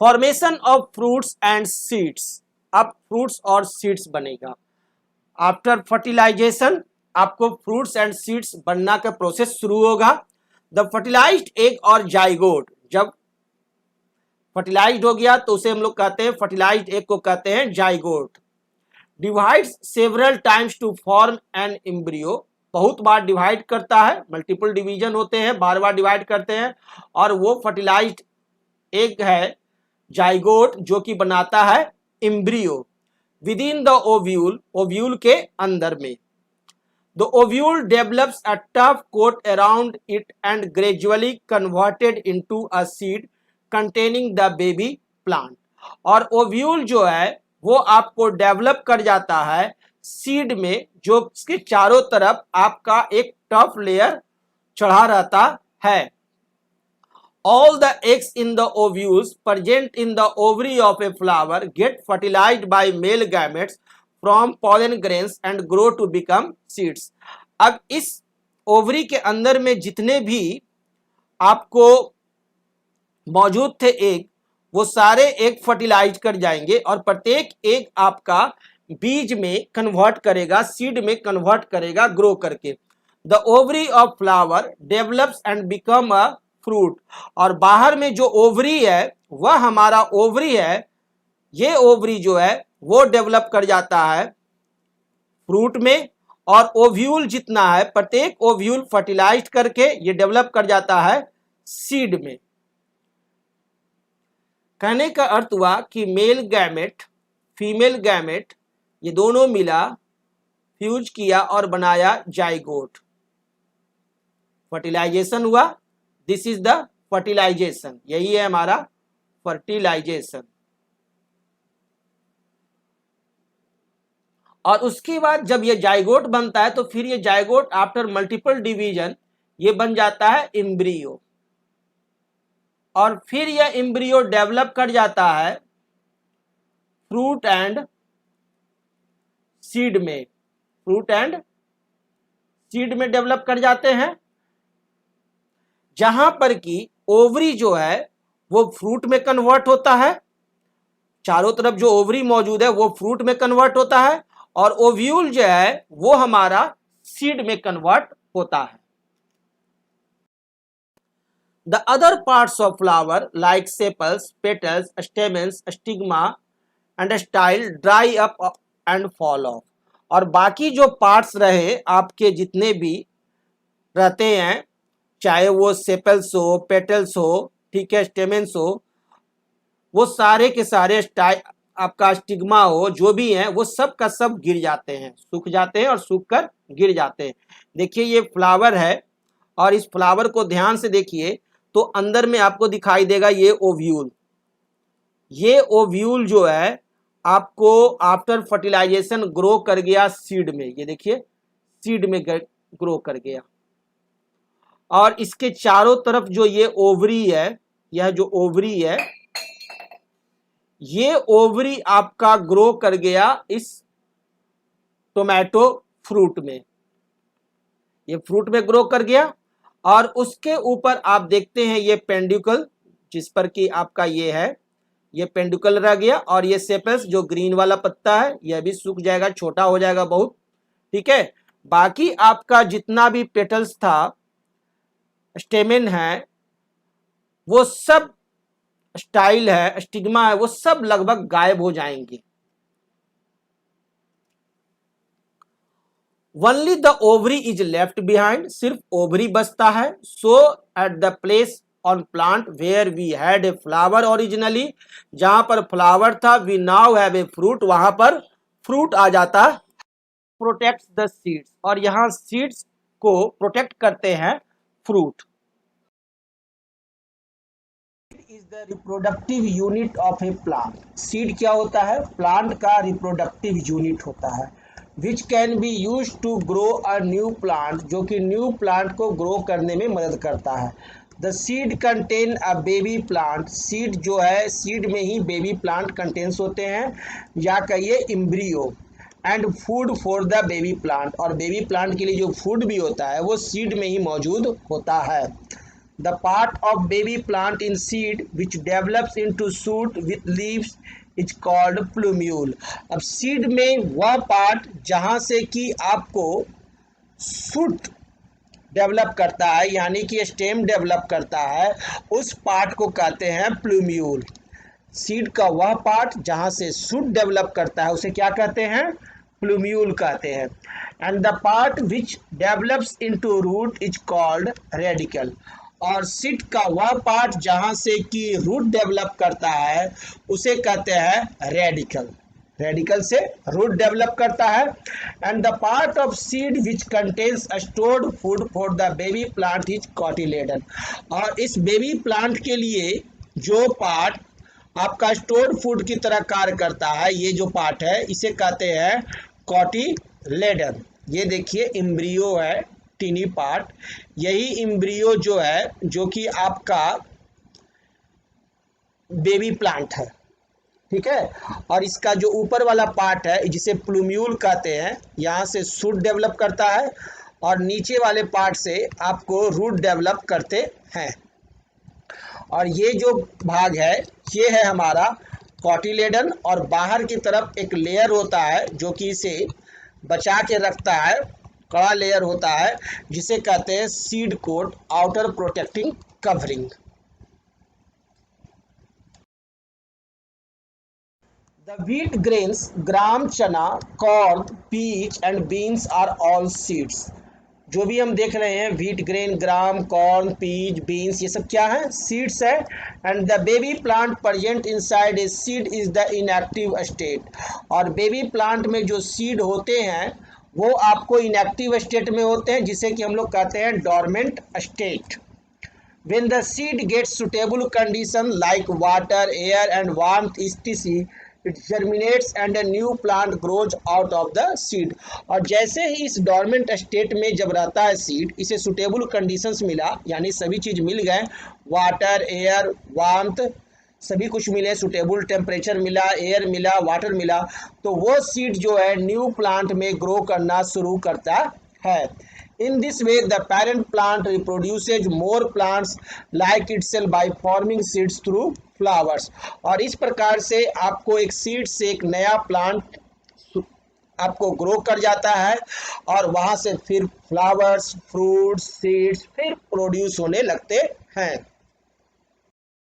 Formation of fruits and seeds, अब fruits और seeds बनेगा। आफ्टर फर्टिलाइजेशन आपको फ्रूट्स एंड सीड्स बनना का प्रोसेस शुरू होगा। द फर्टिलाइज्ड एग और जाइगोट, जब फर्टिलाइज्ड हो गया तो उसे हम लोग कहते हैं, फर्टिलाइज्ड एग को कहते हैं zygote. Divides several times to form an embryo, बहुत बार डिवाइड करता है, मल्टीपल डिवीजन होते हैं, बार बार डिवाइड करते हैं, और वो फर्टिलाइज्ड एग है जाइगोट जो कि बनाता है embryo within the ovule, ovule के अंदर में। The ovule develops a tough coat around it and gradually converted into a seed containing the baby plant, और ओव्यूल जो है वो आपको डेवलप कर जाता है सीड में, जो इसके चारों तरफ आपका एक टफ लेयर चढ़ा रहता है। All the eggs in the ovules present in the ovary of a flower get fertilized by male gametes from pollen grains and grow to become seeds. अब इस ओवरी के अंदर में जितने भी आपको मौजूद थे एग, वो सारे एग फर्टिलाइज कर जाएंगे और प्रत्येक एग आपका बीज में कन्वर्ट करेगा, सीड में कन्वर्ट करेगा ग्रो करके। The ovary of flower develops and become a fruit, और बाहर में जो ओवरी है वह हमारा ओवरी है, ये ओवरी जो है वो डेवलप कर जाता है फ्रूट में, और ओव्यूल जितना है प्रत्येक ओव्यूल फर्टिलाइज करके ये डेवलप कर जाता है सीड में। कहने का अर्थ हुआ कि मेल गैमेट फीमेल गैमेट ये दोनों मिला, फ्यूज किया और बनाया जाइगोट, फर्टिलाइजेशन हुआ। दिस इज द फर्टिलाइजेशन, यही है हमारा फर्टिलाइजेशन। और उसके बाद जब ये जाइगोट बनता है तो फिर ये जाइगोट आफ्टर मल्टीपल डिवीजन ये बन जाता है एम्ब्रियो, और फिर यह एम्ब्रियो डेवलप कर जाता है फ्रूट एंड सीड में, फ्रूट एंड सीड में डेवलप कर जाते हैं, जहां पर कि ओवरी जो है वो फ्रूट में कन्वर्ट होता है, चारों तरफ जो ओवरी मौजूद है वो फ्रूट में कन्वर्ट होता है, और ओव्यूल जो है वो हमारा सीड में कन्वर्ट होता है। The other parts of flower like sepals, petals, stamens, stigma and style dry up and fall of, और बाकी जो पार्ट्स रहे आपके जितने भी रहते हैं, चाहे वो सेपल्स हो, पेटल्स हो, ठीक है, स्टेमेंस हो, वो सारे के सारे आपका स्टिग्मा हो, जो भी है वो सब का सब गिर जाते हैं, सूख जाते हैं और सूख कर गिर जाते हैं। देखिए ये फ्लावर है, और इस फ्लावर को ध्यान से देखिए तो अंदर में आपको दिखाई देगा ये ओव्यूल, ये ओव्यूल जो है आपको आफ्टर फर्टिलाइजेशन ग्रो कर गया सीड में, ये देखिए सीड में ग्रो कर गया, और इसके चारों तरफ जो ये ओवरी है, यह जो ओवरी है ये ओवरी आपका ग्रो कर गया इस टोमेटो फ्रूट में, ये फ्रूट में ग्रो कर गया, और उसके ऊपर आप देखते हैं ये पेंडिकल जिस पर कि आपका ये है, ये पेंडिकल रह गया, और ये सेपल्स जो ग्रीन वाला पत्ता है यह भी सूख जाएगा, छोटा हो जाएगा बहुत, ठीक है। बाकी आपका जितना भी पेटल्स था, स्टेमेन है, वो सब स्टाइल है, स्टिग्मा है, वो सब लगभग गायब हो जाएंगे। Only the ovary is left behind, सिर्फ ओवरी बचता है। So at the place on plant where we had a flower originally, जहां पर फ्लावर था we now have a fruit, वहां पर फ्रूट आ जाता है। प्रोटेक्ट्स द सीड्स, और यहां सीड्स को प्रोटेक्ट करते हैं fruit. Is the reproductive unit of a plant, seed क्या होता है? प्लांट का रिप्रोडक्टिव यूनिट होता है, which can be use to grow a new plant, जो कि न्यू प्लांट को ग्रो करने में मदद करता है। The seed contain a baby plant, seed जो है सीड में ही बेबी प्लांट कंटेन्स होते हैं, या कहिए embryo, and food for the baby plant, और बेबी प्लांट के लिए जो फूड भी होता है वो सीड में ही मौजूद होता है। The part of baby plant in seed which develops into shoot with leaves is called plumule. अब सीड में वह पार्ट जहां से कि आपको शूट डेवलप करता है, यानी कि स्टेम डेवलप करता है, उस पार्ट को कहते हैं प्लूम्यूल। सीड का वह पार्ट जहां से शूट डेवलप करता है उसे क्या कहते हैं? प्लूम्यूल कहते हैं। And the part which develops into root is called radicle. और सीड का वह पार्ट जहां से कि रूट डेवलप करता है उसे कहते हैं रेडिकल। रेडिकल से रूट डेवलप करता है। And the part of seed which contains stored food for the baby plant is cotyledon. और इस बेबी प्लांट के लिए जो पार्ट आपका स्टोर्ड फूड की तरह कार्य करता है, ये जो पार्ट है इसे कहते हैं कॉटिलेडन। ये देखिए इम्ब्रियो है, टीनी पार्ट। यही इम्ब्रियो जो है, जो कि आपका बेबी प्लांट है, ठीक है। और इसका जो ऊपर वाला पार्ट है जिसे प्लूम्यूल कहते हैं, यहाँ से शूट डेवलप करता है और नीचे वाले पार्ट से आपको रूट डेवलप करते हैं। और ये जो भाग है ये है हमारा कॉटिलेडन। और बाहर की तरफ एक लेयर होता है जो कि इसे बचा के रखता है, कड़ा लेयर होता है जिसे कहते हैं seed coat, outer protecting covering. The wheat grains, gram, चना, corn, peach and beans are all seeds। जो भी हम देख रहे हैं व्हीट ग्रेन, ग्राम, कॉर्न, पीच, बीन्स, ये सब क्या है? सीड्स है। And the baby plant present inside a seed is the inactive state. और बेबी प्लांट में जो सीड होते हैं वो आपको इनएक्टिव स्टेट में होते हैं, जिसे कि हम लोग कहते हैं dormant state. When the seed gets suitable condition like water, air and warmth etc, it germinates and a new plant grows out of the seed। और जैसे ही इस डोरमेंट स्टेट में जब रहता है सीड, इसे सुटेबल कंडीशंस मिला, यानी सभी चीज़ मिल गए, वाटर, एयर, वार्मथ, सभी कुछ मिले, सुटेबल टेम्परेचर मिला, एयर मिला, वाटर मिला, तो वो सीड जो है न्यू प्लांट में ग्रो करना शुरू करता है। In this way, the parent plant reproduces more plants like itself by forming seeds through flowers। और इस प्रकार से आपको एक सीड से एक नया प्लांट आपको ग्रो कर जाता है और वहाँ से फिर फ्लावर्स, फ्रूट्स, सीड्स फिर प्रोड्यूस होने लगते हैं।